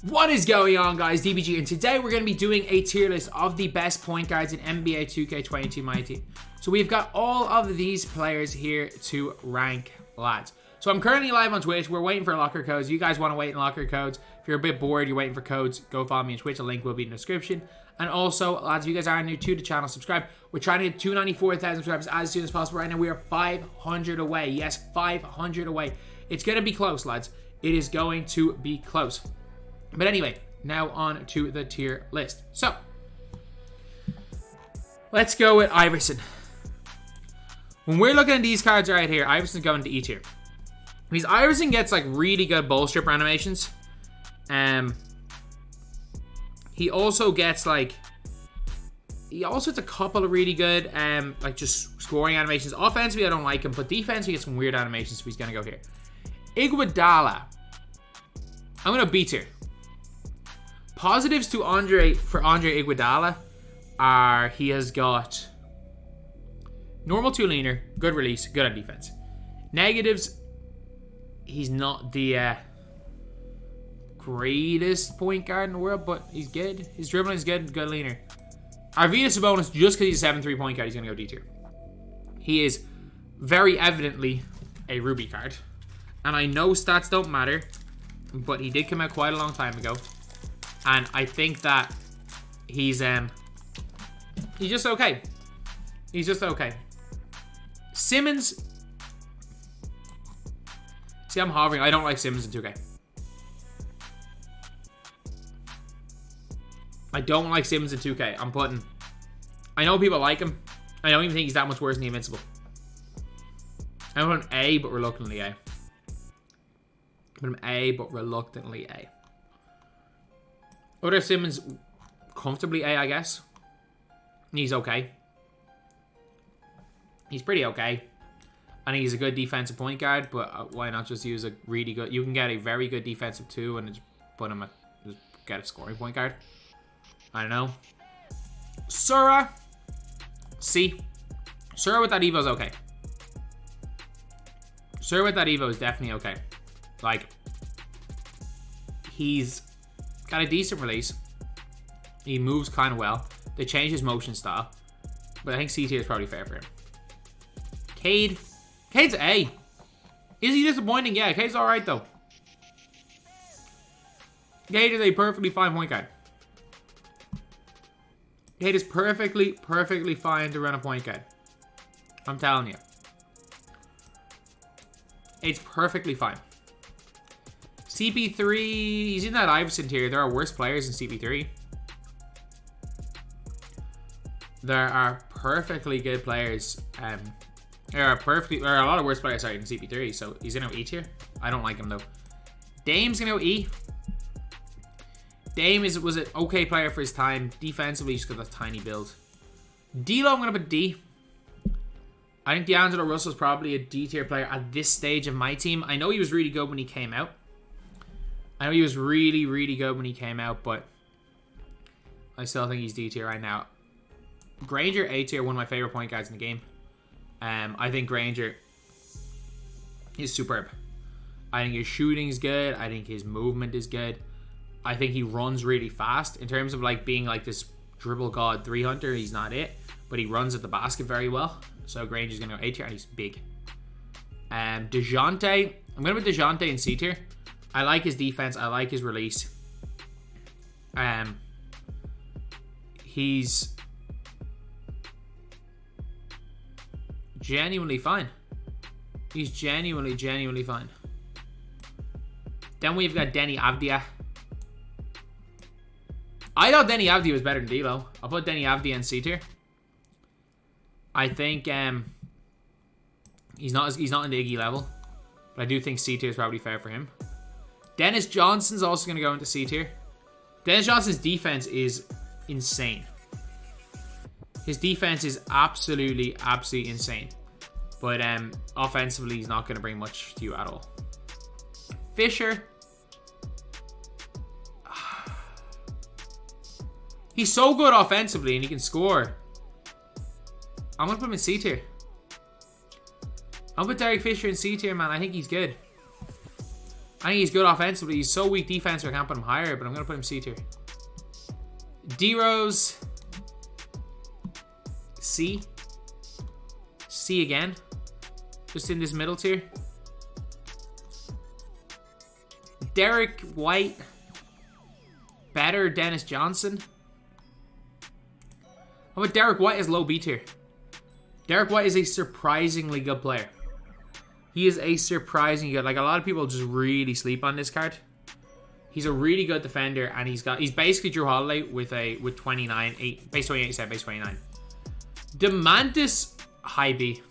What is going on, guys? DBG, and today we're going to be doing a tier list of the best point guards in NBA 2K22 MyTEAM. So we've got all of these players here to rank, lads. So I'm currently live on Twitch. We're waiting for locker codes. You guys want to wait in locker codes. If you're a bit bored, you're waiting for codes, go follow me on Twitch. The link will be in the description. And also, lads, if you guys are new to the channel, subscribe. We're trying to get 294,000 subscribers as soon as possible. Right now, we are 500 away. Yes, 500 away. It's going to be close, lads. It is going to be close. But anyway, now on to the tier list. So, let's go with Iverson. When we're looking at these cards right here, Iverson's going to E tier. Because Iverson gets like really good ball stripper animations. He also gets like, he also gets a couple of really good like just scoring animations. Offensively, I don't like him, but defensively, he gets some weird animations, so he's gonna go here. Iguodala, I'm gonna B tier. Positives to Andre Iguodala are he has got normal 2 leaner, good release, good on defense. Negatives, he's not the greatest point guard in the world, but he's good. His dribbling is good, good leaner. Arvydas Sabonis, just because he's a 7-3 point guard, he's gonna go D tier. He is very evidently a Ruby card, and I know stats don't matter, but he did come out quite a long time ago. And I think that he's just okay. He's just okay. Simmons. See, I'm hovering. I don't like Simmons in 2K. I don't like Simmons in 2K. I'm putting... I know people like him. I don't even think he's that much worse than the Invincible. I'm putting A, but reluctantly A. Put him A, but reluctantly A. Other Simmons, comfortably A, I guess. He's okay. He's pretty okay. I think he's a good defensive point guard, but why not just use a really good... You can get a very good defensive 2 and just put him just get a scoring point guard. I don't know. Sura. C. Sura with that Evo is okay. Sura with that Evo is definitely okay. Like, he's got a decent release. He moves kind of well. They changed his motion style. But I think C tier is probably fair for him. Cade. Cade's A. Is he disappointing? Yeah, Cade's alright though. Cade is a perfectly fine point guard. Cade is perfectly fine to run a point guard. I'm telling you. It's perfectly fine. CP3, he's in that Iverson tier. There are worse players than CP3. There are perfectly good players. There are a lot of worse players, sorry, than CP3. So he's gonna go E tier. I don't like him though. Dame's gonna go E. Dame was an okay player for his time. Defensively, he's got a tiny build. D'Lo, I'm gonna put D. I think D'Angelo Russell's probably a D tier player at this stage of my team. I know he was really good when he came out. I know he was really good when he came out, but I still think he's D tier right now. Granger, A tier, one of my favorite point guards in the game. I think Granger is superb. I think his shooting is good. I think his movement is good. I think he runs really fast. In terms of like being like this dribble god 3 hunter, he's not it. But he runs at the basket very well. So Granger's going to go A tier and he's big. DeJounte. I'm going to put DeJounte in C tier. I like his defense. I like his release. He's genuinely fine. He's genuinely fine. Then we've got Denny Avdia. I thought Denny Avdia was better than D'Lo. I'll put Denny Avdia in C tier. I think he's not in the Iggy level, but I do think C tier is probably fair for him. Dennis Johnson's also going to go into C tier. Dennis Johnson's defense is insane. His defense is absolutely insane. But offensively, he's not going to bring much to you at all. Fisher. He's so good offensively and he can score. I'm going to put him in C tier. I'm going to put Derek Fisher in C tier, man. I think he's good. I think he's good offensively. He's so weak defensively, I can't put him higher, but I'm going to put him C tier. D-Rose. C. C again. Just in this middle tier. Derek White. Better Dennis Johnson. How about Derek White as low B tier? Derek White is a surprisingly good player. He is a surprisingly good. Like, a lot of people just really sleep on this card. He's a really good defender, and he's basically Drew Holiday with 29, base 28 set, base 29. Demantis high B.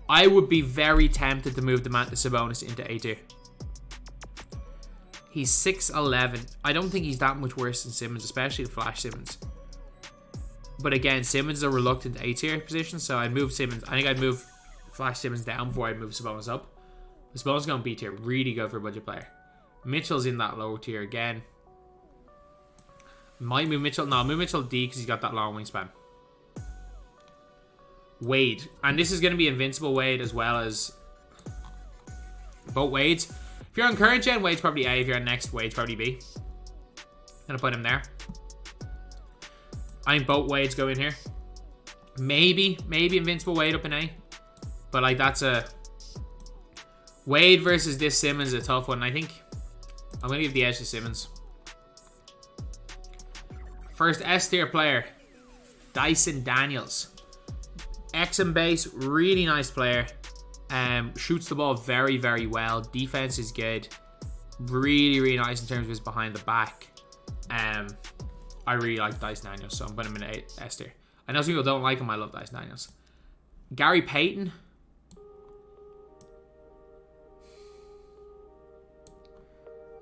I would be very tempted to move Demantis Sabonis into A tier. He's 6'11". I don't think he's that much worse than Simmons, especially the Flash Simmons. But again, Simmons is a reluctant A tier position, so I'd move Simmons. I think I'd move Flash Simmons down before I'd move Sabonis up. Sabonis is going B tier. Really good for a budget player. Mitchell's in that low tier again. Might move Mitchell. No, move Mitchell D because he's got that long wingspan. Wade. And this is going to be Invincible Wade as well as both Wades. If you're on current gen, Wade's probably A. If you're on next, Wade's probably B. I'm going to put him there. I think both Wades go in here. Maybe Invincible Wade up in A. But like, that's a Wade versus this Simmons is a tough one. I think I'm going to give the edge to Simmons. First S tier player, Dyson Daniels. X and base, really nice player. Shoots the ball very, very well. Defense is good. Really, really nice in terms of his behind the back. I really like Dyson Daniels, so I'm putting him in S tier. I know some people don't like him. I love Dyson Daniels. Gary Payton.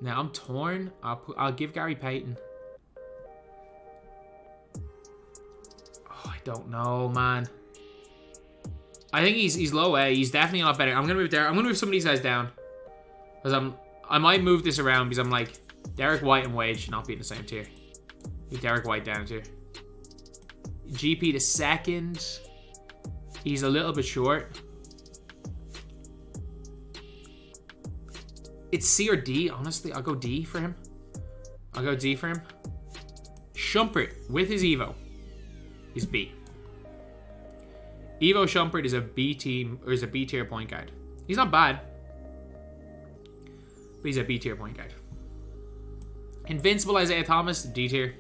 Now I'm torn. I'll give Gary Payton. Oh, I don't know, man. I think he's low A. He's definitely a lot better. I'm gonna move there. I'm gonna move some of these guys down because I might move this around because I'm like Derek White and Wade should not be in the same tier. Move Derek White down tier. GP to second. He's a little bit short. It's C or D, honestly. I'll go D for him. I'll go D for him. Shumpert with his Evo is B. Evo Shumpert is a B team, or is a B tier point guard. He's not bad, but he's a B tier point guard. Invincible Isaiah Thomas, D tier.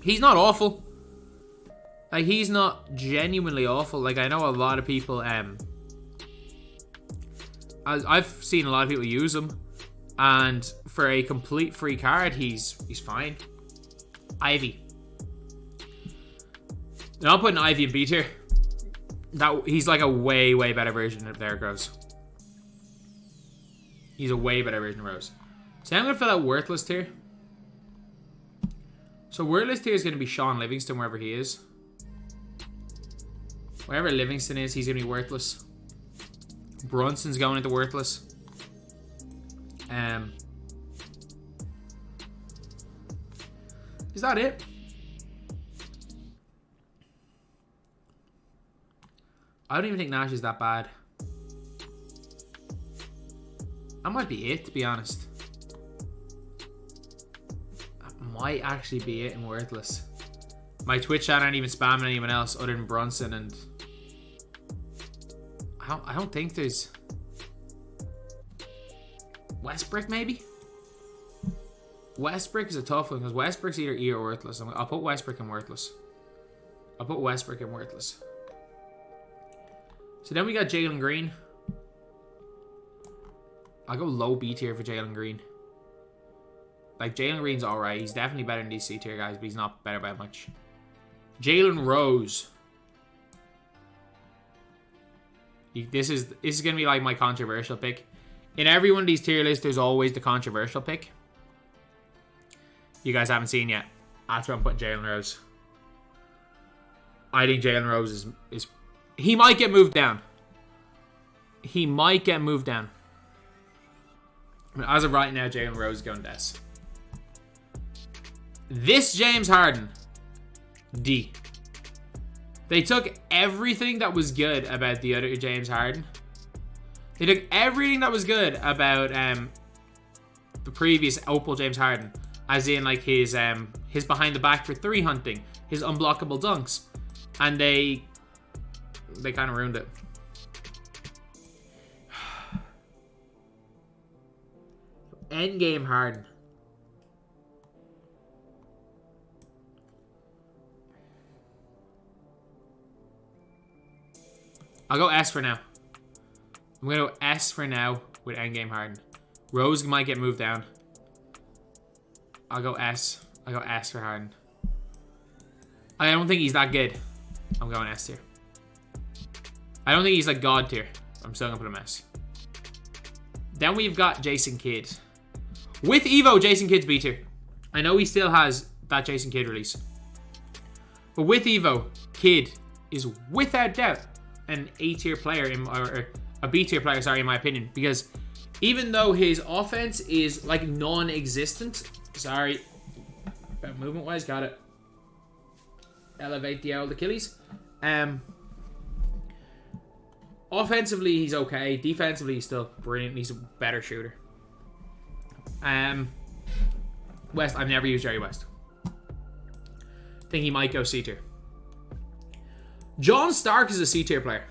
He's not awful. Like, he's not genuinely awful. Like, I know a lot of people, I've seen a lot of people use him, and for a complete free card, he's fine. Ivy. Now I'm putting Ivy in B tier. He's like a way, way better version of Derrick Rose. He's a way better version of Rose. So I'm going to fill out Worthless tier. So Worthless tier is going to be Sean Livingston wherever he is. Wherever Livingston is, he's going to be worthless. Brunson's going into worthless. Is that it? I don't even think Nash is that bad. That might be it, to be honest. That might actually be it in worthless. My Twitch chat aren't even spamming anyone else other than Brunson, and I don't think there's Westbrook, maybe? Westbrook is a tough one because Westbrook's either E or worthless. I'll put Westbrook in worthless. I'll put Westbrook in worthless. So then we got Jalen Green. I'll go low B tier for Jalen Green. Like, Jalen Green's alright. He's definitely better than these C tier guys, but he's not better by much. Jalen Rose. This is going to be like my controversial pick. In every one of these tier lists, there's always the controversial pick. You guys haven't seen yet. That's where I'm putting Jalen Rose. I think Jalen Rose is... He might get moved down. He might get moved down. But as of right now, Jalen Rose is going Des. This James Harden. D. They took everything that was good about the other James Harden. They took everything that was good about the previous Opal James Harden, as in like his behind the back for three hunting, his unblockable dunks, and they kind of ruined it. Endgame Harden. I'll go S for now. I'm going to go S for now with Endgame Harden. Rose might get moved down. I'll go S. I'll go S for Harden. I don't think he's that good. I'm going S tier. I don't think he's like God tier. I'm still going to put him S. Then we've got Jason Kidd. With Evo, Jason Kidd's B tier. I know he still has that Jason Kidd release. But with Evo, Kidd is without doubt an A tier player, or a B tier player, sorry, in my opinion. Because even though his offense is like non-existent, sorry, about movement wise, got it. Elevate the old Achilles. Offensively, he's okay. Defensively, he's still brilliant. He's a better shooter. West, I've never used Jerry West. Think he might go C tier. John Stark is a C tier player.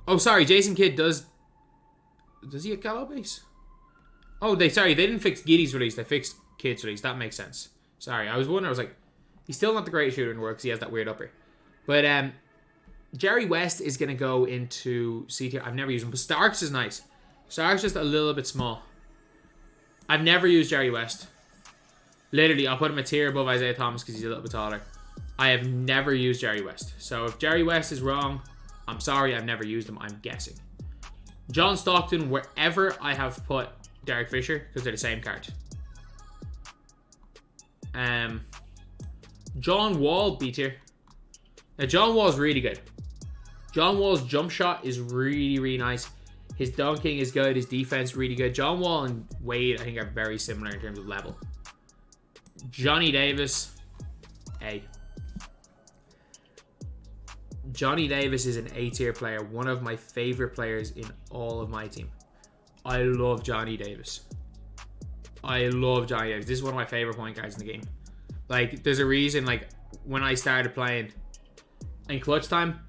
Oh, sorry, Jason Kidd does he have Gallo base? Oh, they didn't fix Giddy's release, they fixed Kidd's release. That makes sense. Sorry, I was wondering, I was like, he's still not the greatest shooter in the world because he has that weird upper. But Jerry West is gonna go into C tier. I've never used him, but Starks is nice. Starks just a little bit small. I've never used Jerry West. Literally, I'll put him a tier above Isaiah Thomas because he's a little bit taller. I have never used Jerry West. So if Jerry West is wrong, I'm sorry, I've never used him. I'm guessing. John Stockton, wherever I have put Derek Fisher, because they're the same card. John Wall, B tier. Now, John Wall's really good. John Wall's jump shot is really, really nice. His dunking is good. His defense really good. John Wall and Wade, I think, are very similar in terms of level. Johnny Davis, A. Johnny Davis is an A tier player. One of my favorite players in all of my team. I love Johnny Davis. I love Johnny Davis. This is one of my favorite point guards in the game. Like, there's a reason, like, when I started playing in clutch time,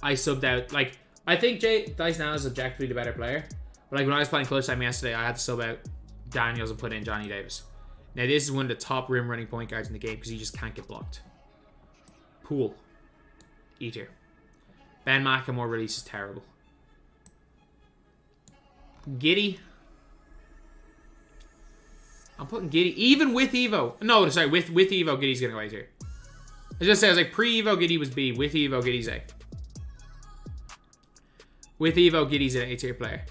I subbed out. Like, I think Dice now is objectively the better player. But, like, when I was playing clutch time yesterday, I had to sub out Daniels and put in Johnny Davis. Now, this is one of the top rim running point guards in the game because he just can't get blocked. Poole. E tier. Ben McLemore release is terrible. Giddey. I'm putting Giddey. Even with Evo. No, sorry. With Evo, Giddey's going to go A tier. I just said, I was like, pre-Evo, Giddey was B. With Evo, Giddey's A. With Evo, Giddey's an A tier player.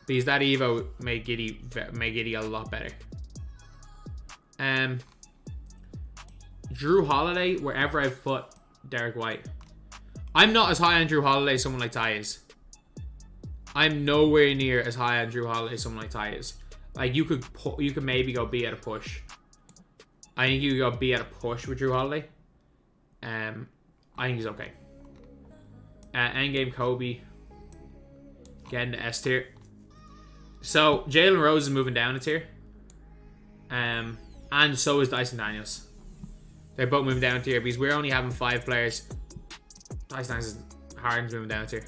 Because that Evo made Giddey a lot better. Drew Holiday, wherever I've put Derek White. I'm not as high on Drew Holiday as someone like Ty is. I'm nowhere near as high on Drew Holiday as someone like Ty is. Like, you could maybe go B at a push. I think you could go B at a push with Drew Holiday. I think he's okay. Endgame Kobe. Getting to S tier. So, Jalen Rose is moving down a tier. And so is Dyson Daniels. They're both moving down a tier because we're only having 5 players. Dyson Daniels, Harden's moving down a tier.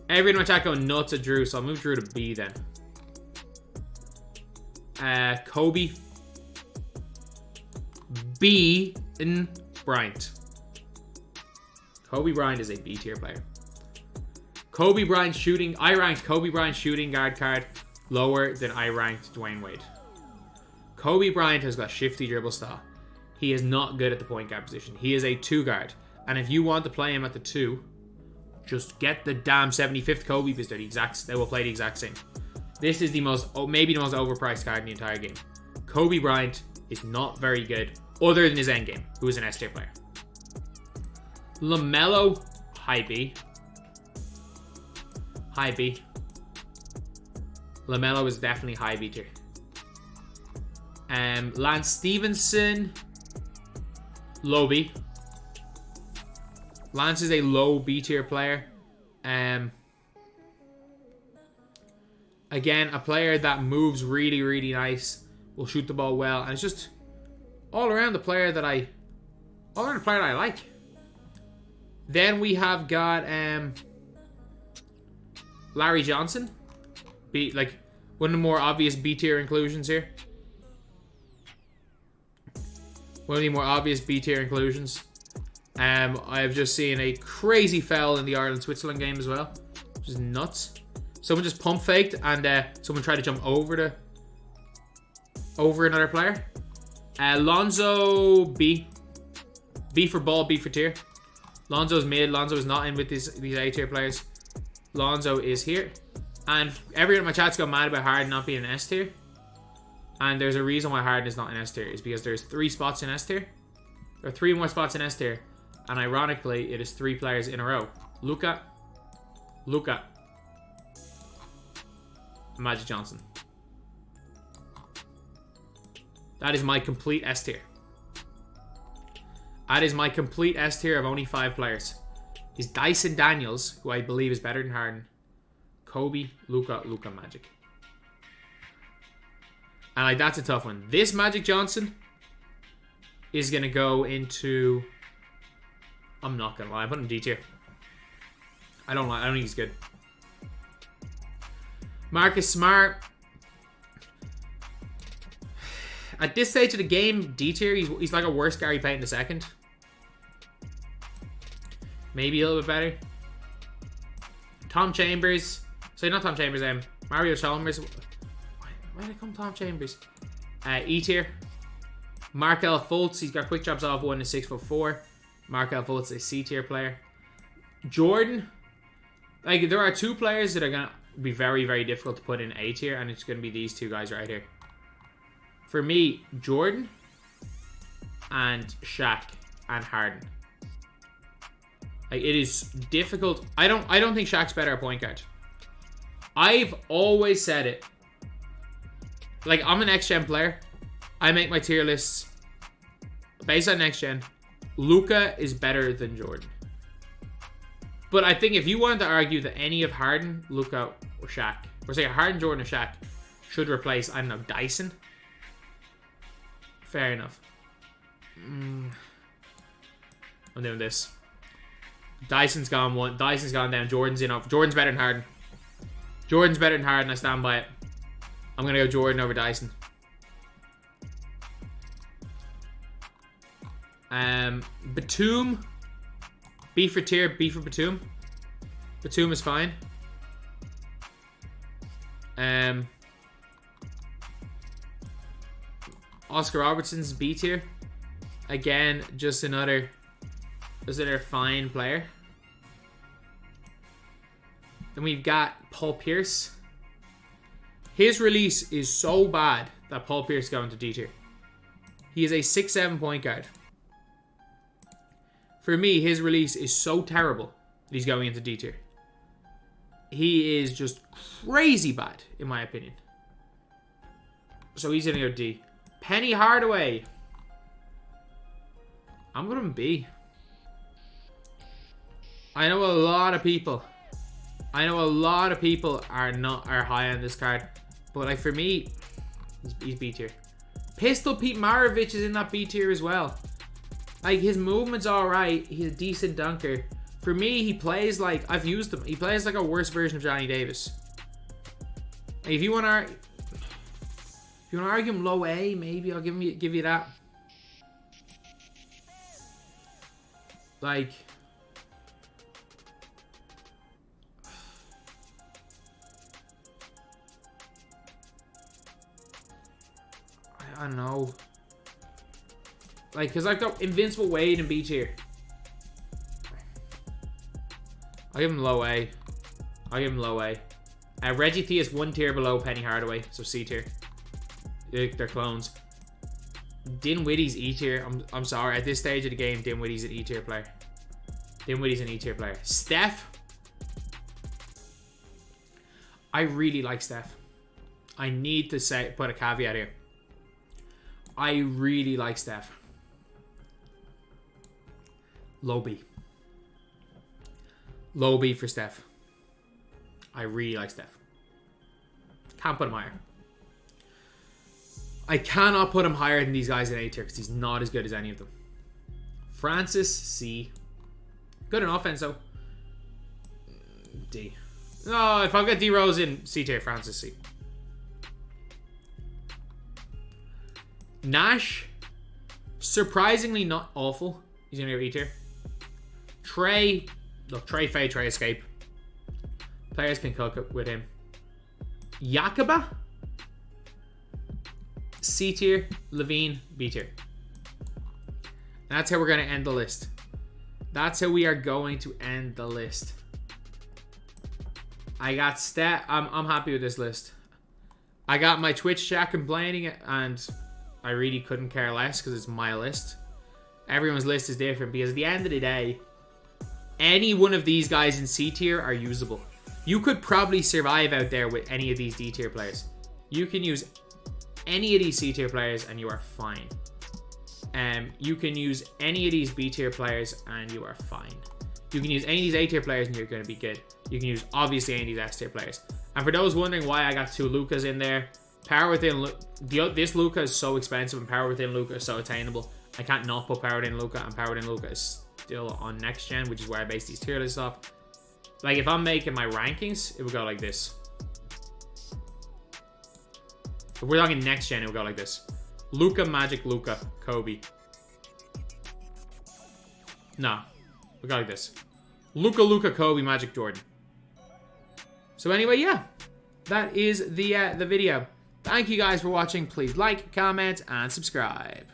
Everyone in my chat going nuts at Drew, so I'll move Drew to B then. Kobe. B and Bryant. Kobe Bryant is a B tier player. Kobe Bryant shooting. I ranked Kobe Bryant shooting guard card lower than I ranked Dwayne Wade. Kobe Bryant has got shifty dribble style. He is not good at the point guard position. He is a 2 guard. And if you want to play him at the 2, just get the damn 75th Kobe because they will play the exact same. This is maybe the most overpriced card in the entire game. Kobe Bryant is not very good other than his endgame, who is an S tier player. LaMelo, high B. High B. LaMelo is definitely high B tier. Lance Stevenson, low B. Lance is a low B tier player. Again, a player that moves really, really nice. Will shoot the ball well. And it's just all around the player that I like. Then we have got Larry Johnson. Like one of the more obvious B tier inclusions here. One of the more obvious B tier inclusions. I've just seen a crazy foul in the Ireland-Switzerland game as well, which is nuts. Someone just pump faked and someone tried to jump over another player. Lonzo B. B for ball, B for tier. Lonzo's mid. Lonzo is not in with these A tier players. Lonzo is here. And everyone in my chat's got mad about Harden not being an S tier. And there's a reason why Harden is not an S tier. It's because there's 3 spots in S tier. There are 3 more spots in S tier. And ironically, it is 3 players in a row. Luka, Magic Johnson. That is my complete S tier. That is my complete S tier of only 5 players. Is Dyson Daniels, who I believe is better than Harden. Kobe, Luka, Magic. And like, that's a tough one. This Magic Johnson is going to go into... I'm not going to lie. I put him D tier. I don't think he's good. Marcus Smart. At this stage of the game, D tier. He's like a worse Gary Payton II. Maybe a little bit better. Tom Chambers. Sorry, not Tom Chambers. Mario Chalmers. Why did I come Tom Chambers? E tier. Markel Fultz. He's got quick drops off 1 and 6'4". Markel Fultz is a C tier player. Jordan. Like, there are 2 players that are going to be very, very difficult to put in A tier, and it's going to be these 2 guys right here. For me, Jordan and Shaq and Harden. Like, it is difficult. I don't think Shaq's better at point guard. I've always said it. Like, I'm an next-gen player. I make my tier lists based on next-gen. Luka is better than Jordan. But I think if you wanted to argue that any of Harden, Luka, or Shaq, or say Harden, Jordan, or Shaq should replace, I don't know, Dyson. Fair enough. I'm doing this. Dyson's gone one. Dyson's gone down. Jordan's in. Jordan's better than Harden. Jordan's better than Harden. I stand by it. I'm going to go Jordan over Dyson. Batum. B for tier. B for Batum. Batum is fine. Oscar Robertson's B tier. Again, just another fine player. Then we've got Paul Pierce. His release is so bad that Paul Pierce is going to D tier. He is a 6'7" point guard. For me, his release is so terrible that he's going into D tier. He is just crazy bad, in my opinion. So he's going to go D. Penny Hardaway. I'm going to B. I know a lot of people are high on this card, but like for me, he's B tier. Pistol Pete Maravich is in that B tier as well. Like, his movement's alright. He's a decent dunker. For me, he plays like, I've used him. He plays like a worse version of Johnny Davis. Like, if you want to argue him low A, maybe I'll give you that. Like, I don't know. Like, because I've got Invincible Wade in B tier. I'll give him low A. Reggie T is 1 tier below Penny Hardaway, so C tier. They're clones. Dinwiddie's E tier. I'm sorry. At this stage of the game, Dinwiddie's an E tier player. Steph. I really like Steph. I need to put a caveat here. I really like Steph. Low B. Low B for Steph. I really like Steph. Can't put him higher. I cannot put him higher than these guys in A tier because he's not as good as any of them. Francis, C. Good in offense, though. D. No, if I've got D Rose in C tier, Francis, C. Nash, surprisingly not awful. He's going to go E tier. Trey, look, Trey fade, Trey escape. Players can cook up with him. Yakuba, C tier. Levine, B tier. That's how we're going to end the list. That's how we are going to end the list. I got I'm happy with this list. I got my Twitch chat complaining, and I really couldn't care less because it's my list. Everyone's list is different because at the end of the day, any one of these guys in C tier are usable. You could probably survive out there with any of these D tier players. You can use any of these C tier players and you are fine. You can use any of these B tier players and you are fine. You can use any of these A tier players and you're going to be good. You can use obviously any of these S tier players. And for those wondering why I got 2 Lukas in there, Power Within, this Luka is so expensive and Power Within Luka is so attainable. I can't not put Power Within Luka, and Power Within Luka is still on next gen, which is where I base these tier lists off. Like if I'm making my rankings, it would go like this. If we're talking next gen, it would go like this. Luka, Magic, Luka, Kobe. No, we go like this. Luka, Kobe, Magic, Jordan. So anyway, yeah, that is the video. Thank you guys for watching. Please like, comment, and subscribe.